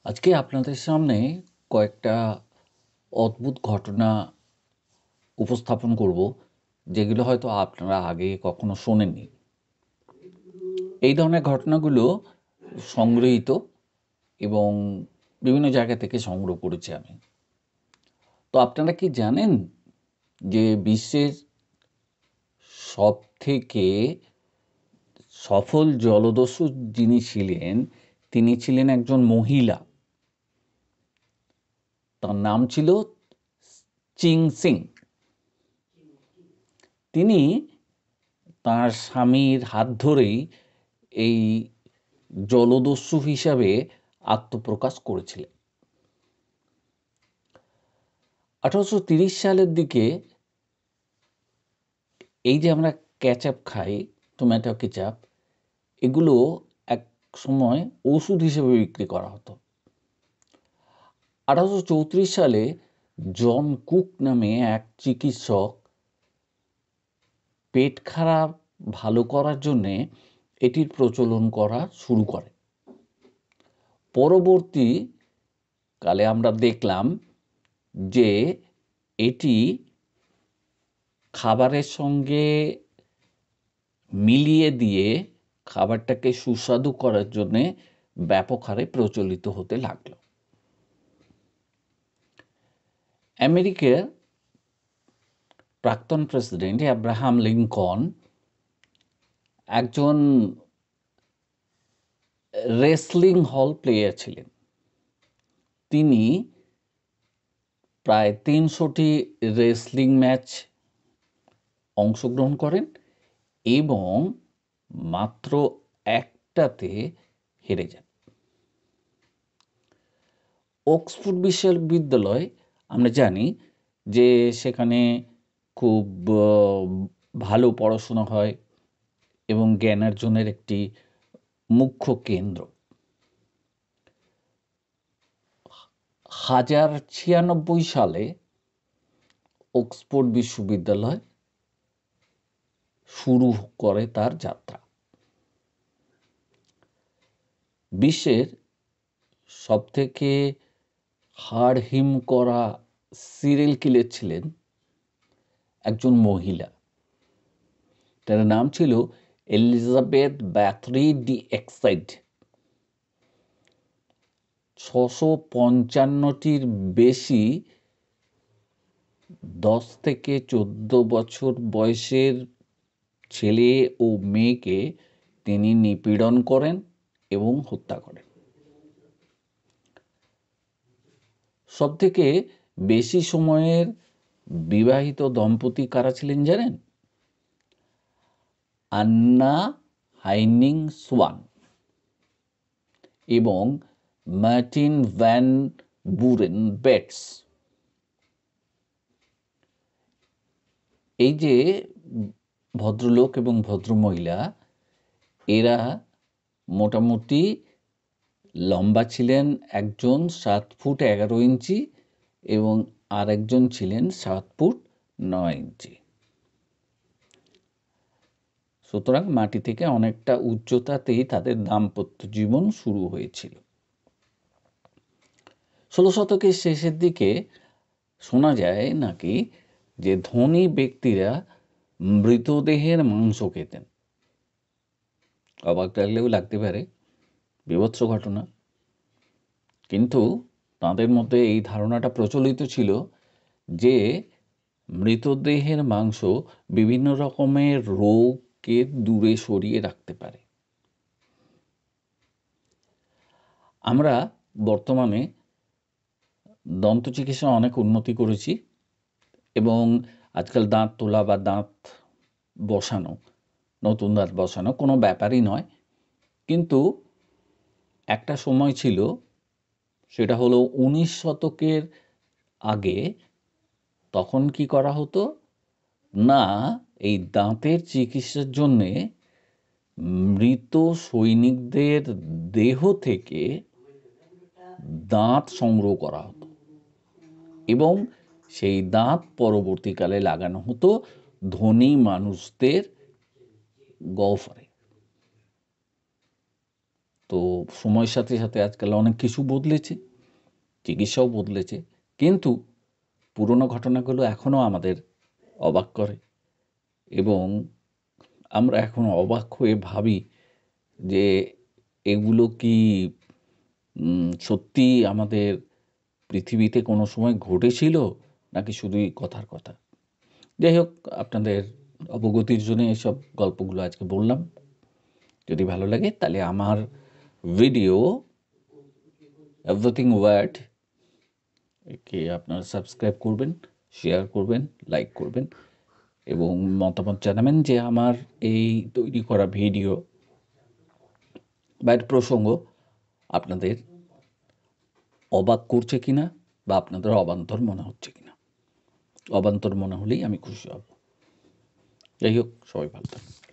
আজকে আপনাদের সামনে কয়েকটা অদ্ভুত ঘটনা উপস্থাপন করব, যেগুলো হয়তো আপনারা আগে কখনো শোনেননি। এই ধরনের ঘটনাগুলো সংগৃহীত এবং বিভিন্ন জায়গা থেকে সংগ্রহ করেছি আমি। তো আপনারা কি জানেন যে বিশ্বের সবথেকে সফল জলদস্যু যিনি ছিলেন, তিনি ছিলেন একজন মহিলা। তার নাম ছিল চিং সিং। তিনি তার স্বামীর হাত ধরেই এই জলদস্যু হিসাবে আত্মপ্রকাশ করেছিলেন। 1830 সালের দিকে এই যে আমরা কেচাপ খাই, টমেটো কেচাপ, এগুলো এক সময় ওষুধ হিসেবে বিক্রি করা হতো। 1834 সালে জন কুক নামে এক চিকিৎসক পেট খারাপ ভালো করার জন্যে এটির প্রচলন করা শুরু করে। পরবর্তীকালে আমরা দেখলাম যে এটি খাবারের সঙ্গে মিলিয়ে দিয়ে খাবারটাকে সুস্বাদু করার জন্যে ব্যাপক হারে প্রচলিত হতে লাগলো। আমেরিকার প্রাক্তন প্রেসিডেন্ট আব্রাহাম লিঙ্কন একজন রেসলিং হল প্লেয়ার ছিলেন। তিনি প্রায় 300টি রেসলিং ম্যাচ অংশগ্রহণ করেন এবং মাত্র একটাতে হেরে যান। অক্সফোর্ড বিশ্ববিদ্যালয়, আমরা জানি যে সেখানে খুব ভালো পড়াশোনা হয় এবং জ্ঞানার্জনের একটি মুখ্য কেন্দ্র। 1896 সালে অক্সফোর্ড বিশ্ববিদ্যালয় শুরু করে তার যাত্রা। বিশ্বের সবথেকে হাড় হিম করা সিরিয়াল কিলার ছিলেন একজন মহিলা। তার নাম ছিল এলিজাবেথ ব্যাথরি ডি এক্সাইড। 655টির বেশি 10 থেকে 14 বছর বয়সের ছেলে ও মেয়েকে তিনি নিপীড়ন করেন এবং হত্যা করেন। সবথেকে বেশি সময়ের বিবাহিত দম্পতি কারা ছিলেন জানেন? আন্না হাইনিং সোয়ান এবং মার্টিন ভ্যান বুরেন বেটস। এই যে ভদ্রলোক এবং ভদ্রমহিলা, এরা মোটামুটি লম্বা ছিলেন, একজন 7 ফুট 11 ইঞ্চি এবং আরেকজন ছিলেন 7 ফুট 9 ইঞ্চি। সুতরাং মাটি থেকে অনেকটা উচ্চতাতেই তাদের দাম্পত্য জীবন শুরু হয়েছিল। 16 শতকের শেষের দিকে শোনা যায় নাকি যে ধনী ব্যক্তিরা মৃতদেহের মাংস খেতেন। অবাক লাগলেও লাগতে পারে, বীভৎস ঘটনা। কিন্তু তাদের মধ্যে এই ধারণাটা প্রচলিত ছিল যে মৃতদেহের মাংস বিভিন্ন রকমের রোগকে দূরে সরিয়ে রাখতে পারে। আমরা বর্তমানে দন্ত চিকিৎসা অনেক উন্নতি করেছি এবং আজকাল দাঁত তোলা বা দাঁত বসানো, নতুন দাঁত বসানো কোনো ব্যাপারই নয়। কিন্তু একটা সময় ছিল, সেটা হলো 19 শতকের আগে। তখন কি করা হতো না, এই দাঁতের চিকিৎসার জন্যে মৃত সৈনিকদের দেহ থেকে দাঁত সংগ্রহ করা হতো এবং সেই দাঁত পরবর্তীকালে লাগানো হতো ধনী মানুষদের গহ্বরে। তো সময়ের সাথে সাথে আজকাল অনেক কিছু বদলেছে, চিকিৎসাও বদলেছে, কিন্তু পুরনো ঘটনাগুলো এখনও আমাদের অবাক করে এবং আমরা এখন অবাক হয়ে ভাবি যে এগুলো কি সত্যিই আমাদের পৃথিবীতে কোনো সময় ঘটেছিল নাকি শুধুই কথার কথা। যাই হোক, আপনাদের অবগতির জন্য এসব গল্পগুলো আজকে বললাম। যদি ভালো লাগে তাহলে আমার ভিডিও এভরিথিং ওয়ার্ড কে আপনারা সাবস্ক্রাইব করবেন, শেয়ার করবেন, লাইক করবেন এবং মতামত জানাবেন যে আমার এই তৈরি করা ভিডিও বা এর প্রসঙ্গ আপনাদের অবাক করছে কিনা বা আপনাদের অবান্তর মনে হচ্ছে কিনা। অবান্তর মনে হলেই আমি খুশি হব। যাই হোক, সবাই ভালো থাকুন।